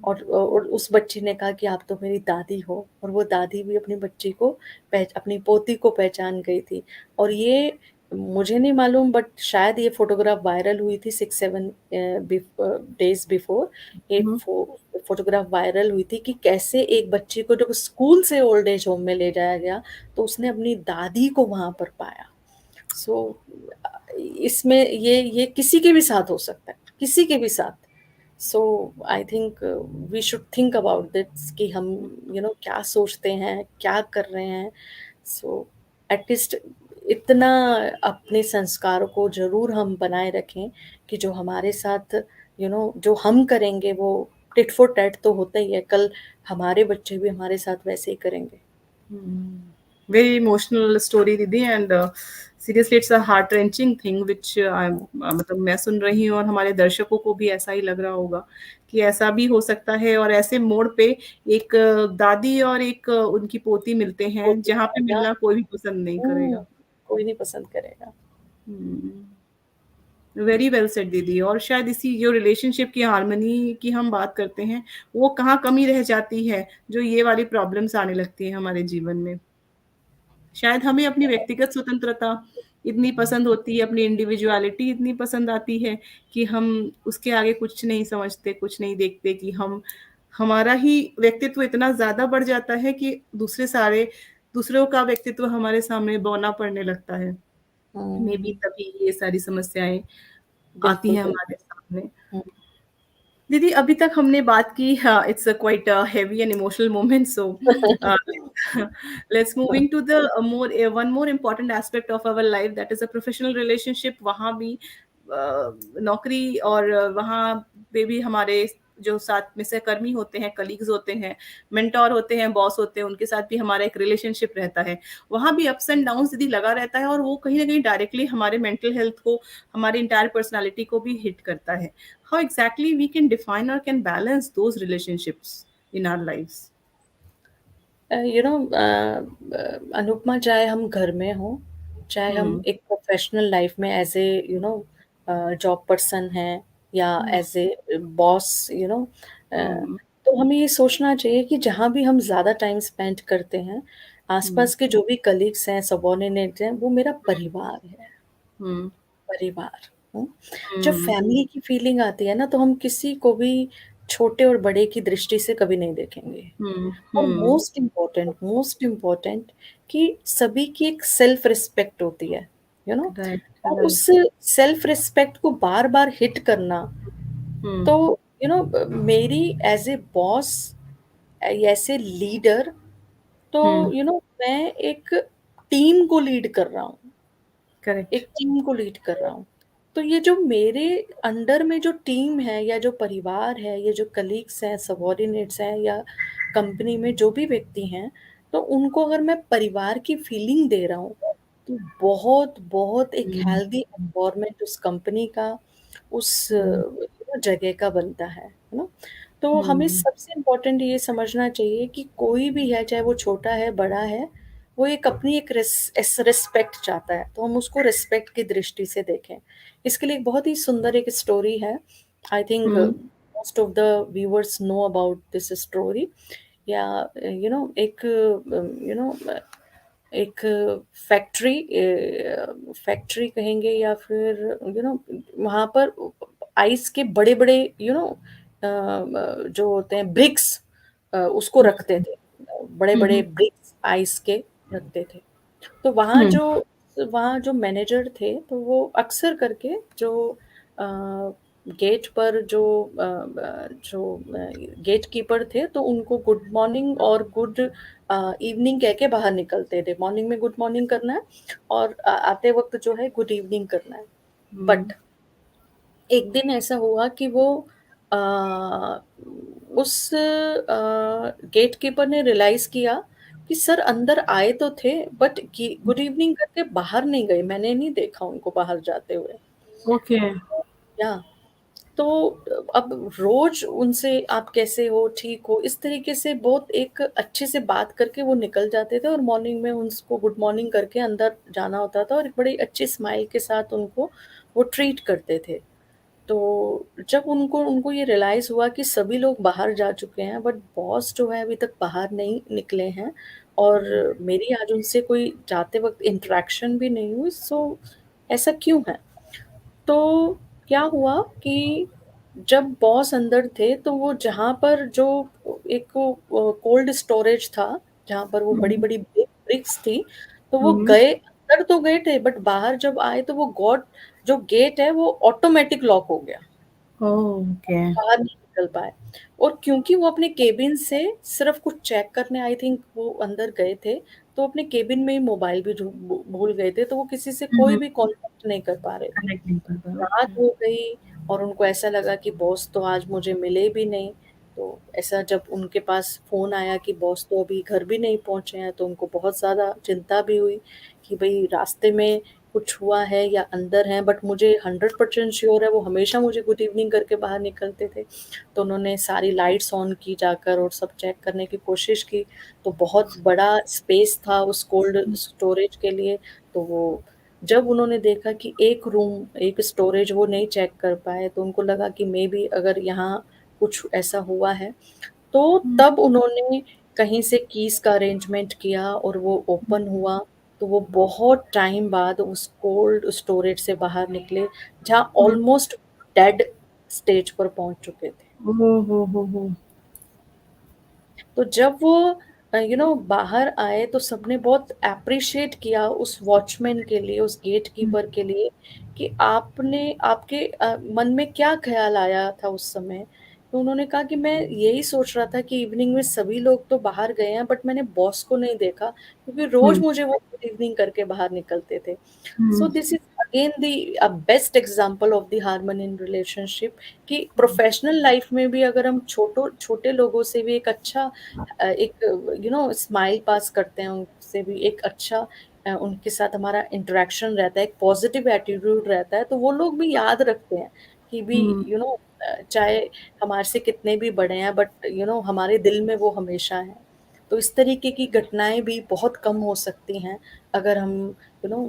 और उस बच्ची ने कहा कि आप तो मेरी दादी हो। और वो दादी भी अपनी बच्ची को अपनी पोती को पहचान गई थी। और ये मुझे नहीं मालूम बट शायद ये फ़ोटोग्राफ वायरल हुई थी 6-7 डेज़ बिफ़ोर। एक हुँ, फ़ोटोग्राफ वायरल हुई थी कि कैसे एक बच्ची को जब स्कूल से ओल्ड एज होम में ले जाया गया, तो उसने अपनी दादी को वहाँ पर पाया। सो इसमें ये किसी के भी साथ हो सकता है, किसी के भी साथ। So I think we should think about this कि हम क्या सोचते हैं, क्या कर रहे हैं। सो एटलीस्ट इतना अपने संस्कारों को ज़रूर हम बनाए रखें कि जो हमारे साथ जो हम करेंगे वो टिट फॉर टैट तो होता ही है, कल हमारे बच्चे भी हमारे साथ वैसे ही करेंगे। वेरी इमोशनल स्टोरी दीदी and seriously it's a heart wrenching thing which I मतलब मैं सुन रही हूँ और हमारे दर्शकों को भी ऐसा ही लग रहा होगा कि ऐसा भी हो सकता है और ऐसे मोड़ पे एक दादी और एक उनकी पोती मिलते हैं होती जहाँ है पे या मिलना कोई भी पसंद नहीं हुँ, करेगा। कोई नहीं पसंद करेगा। वेरी वेल सेड दीदी और शायद इसी जो रिलेशनशिप की हार्मनी की हम बात करते हैं वो कहाँ कमी रह जाती है जो ये वाली प्रॉब्लम्स आने लगती है हमारे जीवन में। शायद हमें अपनी व्यक्तिगत स्वतंत्रता इतनी पसंद होती है, अपनी इंडिविजुअलिटी इतनी पसंद आती है कि हम उसके आगे कुछ नहीं समझते, कुछ नहीं देखते कि हम हमारा ही व्यक्तित्व इतना ज़्यादा बढ़ जाता है कि दूसरों का व्यक्तित्व हमारे सामने बौना पड़ने लगता है। मेबी हुँ, तभी ये सारी समस्याएँ आती बिल्कुल, हैं बिल्कुल। हमारे सामने। हुँ, दीदी अभी तक हमने बात की it's quite heavy and emotional moment so let's moving to the more one more important aspect of our life that is a professional relationship वहाँ भी नौकरी और वहाँ पे भी हमारे जो साथ में सहकर्मी होते हैं कलीग्स होते हैं मेंटोर होते हैं बॉस होते हैं उनके साथ भी हमारा एक रिलेशनशिप रहता है वहाँ भी अप्स एंड डाउन्स दीदी लगा रहता है और वो कहीं ना कहीं डायरेक्टली हमारे मेंटल हेल्थ को हमारी इंटायर पर्सनालिटी को भी हिट करता है how exactly we can define or can balance those relationships in our lives. Anupama चाहे हम घर में हों, चाहे हम Hmm. एक प्रोफ़ेशनल लाइफ़ में एज़ ए जॉब पर्सन हैं या Hmm. As a boss a, Hmm. तो हमें ये सोचना चाहिए कि जहाँ भी हम ज़्यादा टाइम स्पेंड करते हैं, Hmm. आस-पास के जो भी कलीग्स हैं, सबॉर्डिनेट्स हैं, वो मेरा परिवार है। Hmm. परिवार, हुँ। जब Hmm. फैमिली की फीलिंग आती है ना, तो हम किसी को भी छोटे और बड़े की दृष्टि से कभी नहीं देखेंगे। Hmm. और Hmm. मोस्ट इम्पोर्टेंट कि सभी की एक सेल्फ रिस्पेक्ट होती है, यू नो Right. और Right. उस सेल्फ रिस्पेक्ट को बार-बार हिट करना, Hmm. तो मेरी as a boss as a leader तो Hmm. मैं एक टीम को लीड कर रहा हूँ। Correct. एक टीम को लीड कर रहा हूँ। तो ये जो मेरे अंडर में जो टीम है या जो परिवार है, ये जो कलीग्स हैं, सबॉर्डिनेट्स हैं या कंपनी में जो भी व्यक्ति हैं, तो उनको अगर मैं परिवार की फीलिंग दे रहा हूँ, तो बहुत एक Hmm. हेल्दी एनवायरनमेंट उस कंपनी का, उस Hmm. जगह का बनता है ना? तो हमें Hmm. सबसे इम्पोर्टेंट ये समझना चाहिए कि कोई भी है, चाहे वो छोटा है, बड़ा है, वो एक अपनी एक रिस्पेक्ट चाहता है, तो हम उसको रिस्पेक्ट की दृष्टि से देखें। इसके लिए एक बहुत ही सुंदर एक स्टोरी है। I think Hmm. Most of the viewers know about this story या एक एक फैक्ट्री फैक्ट्री कहेंगे या फिर वहाँ पर आइस के बड़े-बड़े जो होते हैं ब्रिक्स उसको रखते थे। बड़े-बड़े Hmm. ब्रिक्स आइस के रखते थे। तो Hmm. वहाँ जो मैनेजर थे, तो वो अक्सर करके जो अ, गेट पर गेट कीपर थे, तो उनको गुड मॉर्निंग और गुड इवनिंग कह के बाहर निकलते थे। मॉर्निंग में गुड मॉर्निंग करना है और आते वक़्त जो है गुड इवनिंग करना है। Hmm. बट एक दिन ऐसा हुआ कि वो अ, उस गेट कीपर ने रियलाइज़ किया कि सर अंदर आए तो थे बट गी गुड इवनिंग करके बाहर नहीं गए, मैंने नहीं देखा उनको बाहर जाते हुए। Okay. या तो अब रोज़ उनसे आप कैसे हो, ठीक हो, इस तरीके से बहुत एक अच्छे से बात करके वो निकल जाते थे और मॉर्निंग में उनको गुड मॉर्निंग करके अंदर जाना होता था और एक बड़ी अच्छी स्माइल के साथ उनको वो ट्रीट करते थे। तो जब उनको उनको ये रियलाइज़ हुआ कि सभी लोग बाहर जा चुके हैं बट बॉस जो है अभी तक बाहर नहीं निकले हैं और मेरी आज उनसे कोई जाते वक़्त इंटरैक्शन भी नहीं हुई सो ऐसा क्यों है? तो क्या हुआ कि जब बॉस अंदर थे, तो वो जहाँ पर जो एक कोल्ड स्टोरेज था, जहाँ पर वो हुँ, बड़ी-बड़ी ब्रिक्स थी, तो वो हुँ। गए, अंदर तो गए थे, बट बाहर जब आए तो वो गॉड जो गेट है वो ऑटोमैटिक लॉक हो गया। ओके। बाहर नहीं निकल पाए। और क्योंकि वो अपने केबिन से सिर्फ़ कुछ चेक करने, आई थिंक वो अंदर गए थे, तो अपने केबिन में ही मोबाइल भी भूल गए थे, तो वो किसी से हुँ, कोई हुँ। भी कॉन्टैक्ट नहीं कर पा रहे थे। कनेक्ट नहीं कर पाए, रात ओके। हो गई और उनको ऐसा लगा कि बॉस तो आज मुझे मिले भी नहीं। तो ऐसा जब उनके पास फ़ोन आया कि बॉस तो अभी घर भी नहीं पहुँचे हैं, तो उनको बहुत ज़्यादा चिंता भी हुई कि भई रास्ते में कुछ हुआ है या अंदर हैं, बट मुझे 100% श्योर है वो हमेशा मुझे गुड इवनिंग करके बाहर निकलते थे। तो उन्होंने सारी लाइट्स ऑन की जाकर और सब चेक करने की कोशिश की, तो बहुत बड़ा स्पेस था उस कोल्ड स्टोरेज के लिए, तो वो जब उन्होंने देखा कि एक रूम, एक स्टोरेज वो नहीं चेक कर पाए, तो उनको लगा कि मेबी अगर यहाँ कुछ ऐसा हुआ है, तो हुँ, तब उन्होंने कहीं से कीज़ का अरेंजमेंट किया और वो ओपन हुआ, तो वो बहुत टाइम बाद उस कोल्ड स्टोरेज से बाहर निकले, जहाँ हुँ। ऑलमोस्ट डेड स्टेज पर पहुँच चुके थे। ओह हो, हो! तो जब वो बाहर आए तो सबने बहुत एप्रिशिएट किया उस वॉचमैन के लिए, उस गेट हुँ, कीपर के लिए कि आपने आपके मन में क्या ख़्याल आया था उस समय? तो उन्होंने कहा कि मैं यही सोच रहा था कि इवनिंग में सभी लोग तो बाहर गए हैं, बट मैंने बॉस को नहीं देखा, क्योंकि रोज़ हुँ, मुझे वो गुड इवनिंग करके बाहर निकलते थे। हुँ, So this is again the best example of the harmony in relationship कि प्रोफेशनल लाइफ में भी अगर हम छोटे लोगों से भी एक अच्छा एक स्माइल पास करते हैं, उनसे भी एक अच्छा उनके साथ हमारा इंटरेक्शन रहता है, एक पॉजिटिव एटीट्यूड रहता है, तो वो लोग भी याद रखते हैं कि भी हुँ। चाहे हमारे से कितने भी बड़े हैं, बट हमारे दिल में वो हमेशा हैं। तो इस तरीके की घटनाएँ भी बहुत कम हो सकती हैं अगर हम नो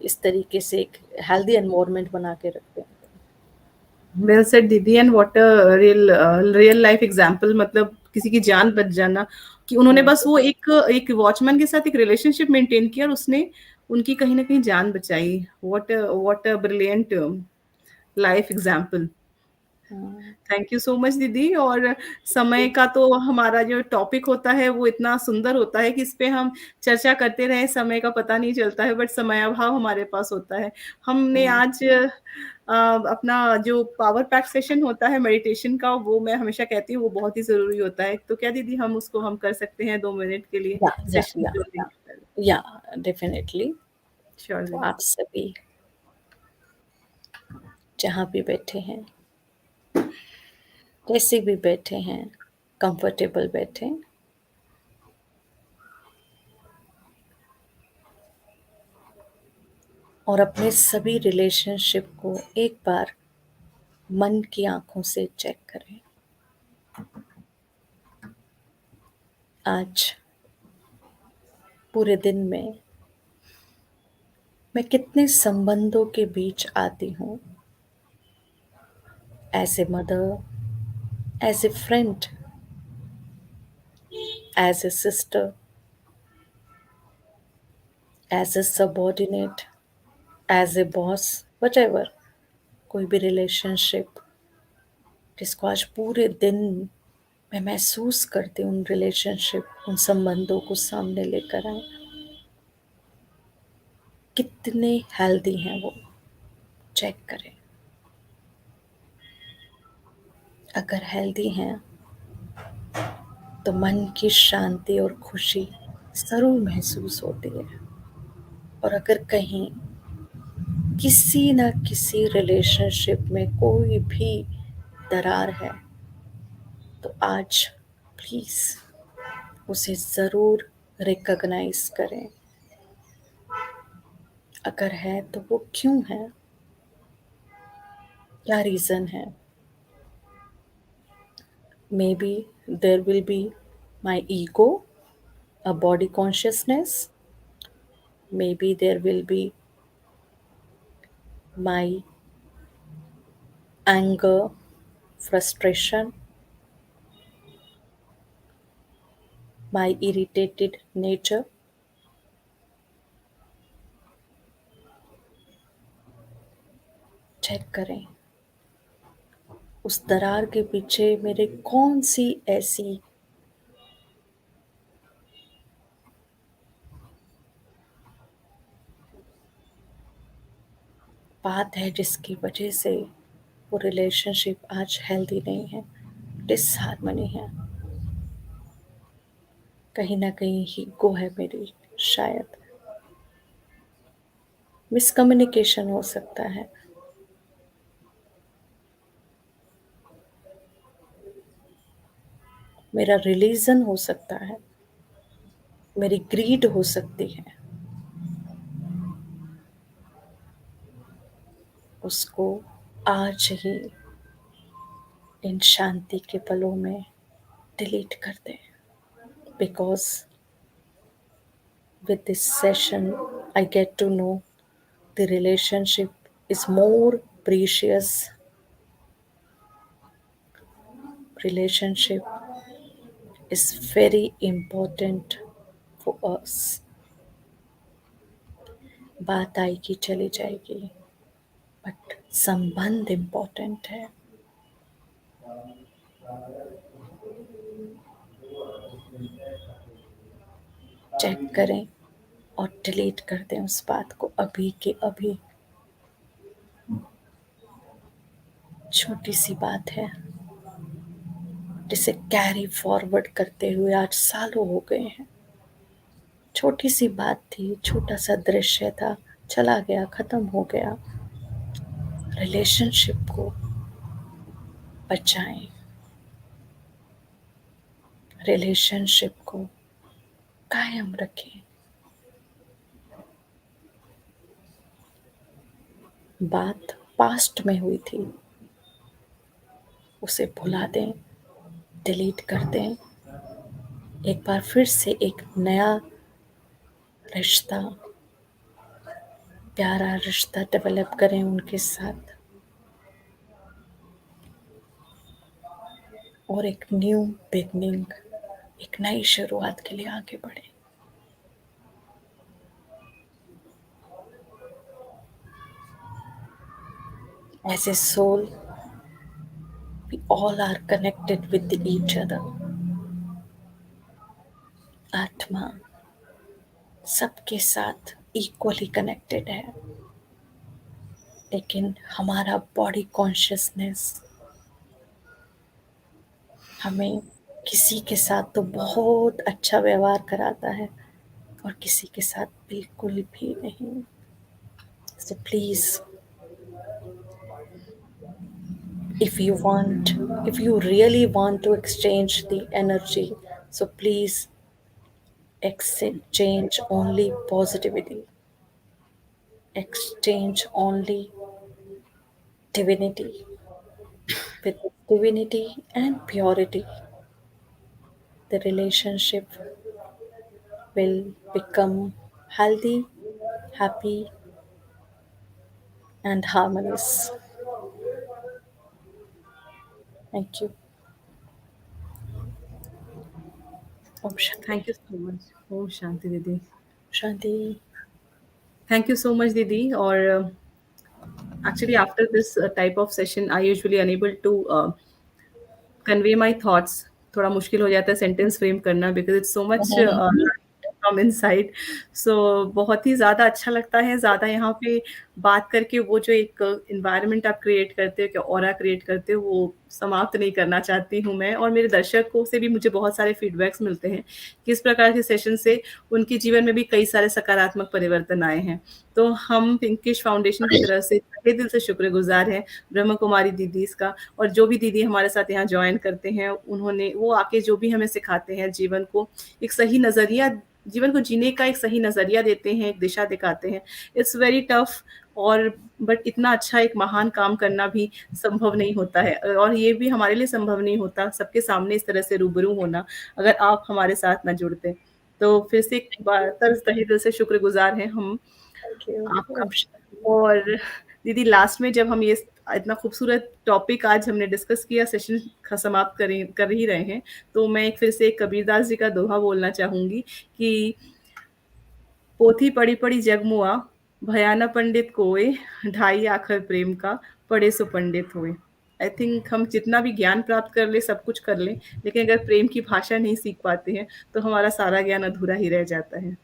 इस तरीके से एक हेल्दी एनवायरनमेंट बना के रखते हैं तो। वेल सेड दीदी and what a real life example मतलब किसी की जान बच जाना कि उन्होंने हुँ, बस वो एक वॉचमैन के साथ एक रिलेशनशिप मेंटेन किया और उसने उनकी कहीं न कहीं जान बचाई। What a brilliant life example. हाँ, थैंक यू सो मच दीदी और समय का तो हमारा जो टॉपिक होता है वो इतना सुंदर होता है कि इस पे हम चर्चा करते रहें समय का पता नहीं चलता है बट समयाभाव हमारे पास होता है। हमने हुँ, आज अपना जो पावर पैक सेशन होता है मेडिटेशन का वो मैं हमेशा कहती हूँ वो बहुत ही ज़रूरी होता है। तो क्या दीदी हम उसको हम कर सकते हैं 2 मिनट के लिए या या सेशन या क्लोजिंग या के पहले? या डेफ़िनेटली। तो श्योरली। आप सभी जहाँ भी बैठे हैं, जैसे भी बैठे हैं, कंफर्टेबल बैठें और अपने सभी रिलेशनशिप को एक बार मन की आँखों से चेक करें। आज पूरे दिन में मैं कितने संबंधों के बीच आती हूँ, as a mother, as a friend, as a sister, as a subordinate, as a boss, whatever, कोई भी रिलेशनशिप जिसको आज पूरे दिन मैं महसूस करती हूँ, उन रिलेशनशिप, उन संबंधों को सामने लेकर आए। कितने हेल्दी हैं वो, चेक करें। अगर हेल्दी हैं, तो मन की शांति और खुशी ज़रूर महसूस होती है। और अगर कहीं किसी न किसी रिलेशनशिप में कोई भी दरार है, तो आज प्लीज़ उसे ज़रूर रिकॉग्नाइज़ करें। अगर है तो वो क्यों है? क्या रीज़न है? Maybe there will be my ego, a body consciousness. Maybe there will be my anger, frustration, my irritated nature. Check करें उस दरार के पीछे मेरे कौन-सी ऐसी बात है जिसकी वजह से वो रिलेशनशिप आज हेल्दी नहीं है, डिसहार्मनी है। कहीं न कहीं ईगो है मेरी शायद, मिसकम्युनिकेशन हो सकता है। मेरा रिलीजन हो सकता है, मेरी ग्रीड हो सकती है। उसको आज ही इन शांति के पलों में डिलीट कर दें, because with this session I get to know the relationship is more precious. Relationship is very important for us. बात आएगी चली जाएगी, बट संबंध इम्पोर्टेंट है। चेक करें और डिलीट कर दें उस बात को अभी के अभी। छोटी सी बात है जिसे कैरी फॉरवर्ड करते हुए आज सालों हो गए हैं। छोटी सी बात थी, छोटा सा दृश्य था, चला गया, खत्म हो गया। रिलेशनशिप को बचाएं, रिलेशनशिप को कायम रखें। बात पास्ट में हुई थी, उसे भुला दें, डिलीट कर दें। एक बार फिर से एक नया रिश्ता, प्यारा रिश्ता डेवलप करें उनके साथ और एक न्यू बिगनिंग, एक नई शुरुआत के लिए आगे बढ़ें। As a soul, we all are connected with each other. आत्मा सबके साथ इक्वली कनेक्टेड है, लेकिन हमारा बॉडी कॉन्शियसनेस हमें किसी के साथ तो बहुत अच्छा व्यवहार कराता है और किसी के साथ बिल्कुल भी नहीं। So please, if you really want to exchange the energy, so please exchange only positivity, exchange only divinity. With divinity and purity, the relationship will become healthy, happy, and harmonious. Thank you. Om Shanti. Thank you so much. Om Shanti दीदी। Shanti. Thank you so much दीदी। और actually after this type of session I usually unable to convey my thoughts. थोड़ा मुश्किल हो जाता है sentence frame करना because it's so much from inside. So बहुत ही ज़्यादा अच्छा लगता है, ज़्यादा यहाँ पे बात करके वो जो एक एनवायरनमेंट आप क्रिएट करते हो, एक ऑरा क्रिएट करते हो, वो समाप्त नहीं करना चाहती हूँ मैं। और मेरे दर्शकों से भी मुझे बहुत सारे फीडबैक्स मिलते हैं कि इस प्रकार के सेशन से उनके जीवन में भी कई सारे सकारात्मक परिवर्तन आए हैं। तो हम पिंकिश फाउंडेशन की तरफ से तहे दिल से शुक्रगुज़ार हैं ब्रह्म कुमारी दीदीज़ का, और जो भी दीदी हमारे साथ यहाँ जॉइन करते हैं, उन्होंने वो आके जो भी हमें सिखाते हैं, जीवन को एक सही नज़रिया, जीवन को जीने का एक सही नज़रिया देते हैं, एक दिशा दिखाते हैं। इट्स वेरी टफ, और बट इतना अच्छा एक महान काम करना भी संभव नहीं होता है, और ये भी हमारे लिए संभव नहीं होता सबके सामने इस तरह से रूबरू होना, अगर आप हमारे साथ ना जुड़ते। तो फिर से एक बार तहे दिल से शुक्रगुज़ार हैं हम Thank you. आपका। Om Shanti. और दीदी लास्ट में जब हम ये इतना खूबसूरत टॉपिक आज हमने डिस्कस किया, सेशन समाप्त कर ही रहे हैं, तो मैं एक फिर से एक कबीरदास जी का दोहा बोलना चाहूँगी कि पोथी पढ़ी पढ़ी जग मुआ, भया न पंडित कोय, ढाई आखर प्रेम का, पढ़े सो पंडित होए। आई थिंक हम जितना भी ज्ञान प्राप्त कर लें, सब कुछ कर लें, लेकिन अगर प्रेम की भाषा नहीं सीख पाते हैं, तो हमारा सारा ज्ञान अधूरा ही रह जाता है।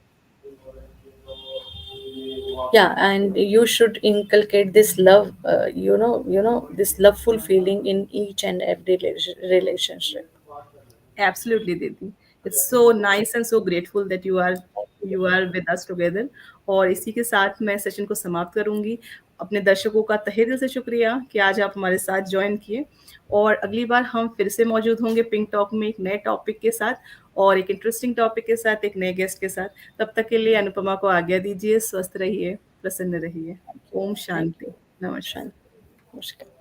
Yeah, and you should inculcate this love, this loveful feeling in each and every relationship. Absolutely, Didi. It's so nice and so grateful that you are with us together. और इसी के साथ मैं सेशन को समाप्त करूंगी। अपने दर्शकों का तहे दिल से शुक्रिया कि आज आप हमारे साथ ज्वाइन किए, और अगली बार हम फिर से मौजूद होंगे पिंक टॉक में एक नए टॉपिक के साथ और एक इंटरेस्टिंग टॉपिक के साथ, एक नए गेस्ट के साथ। तब तक के लिए अनुपमा को आज्ञा दीजिए। स्वस्थ रहिए, प्रसन्न रहिए। ओम Thank शांति। you. नमस्कार। Shan. Namaskar.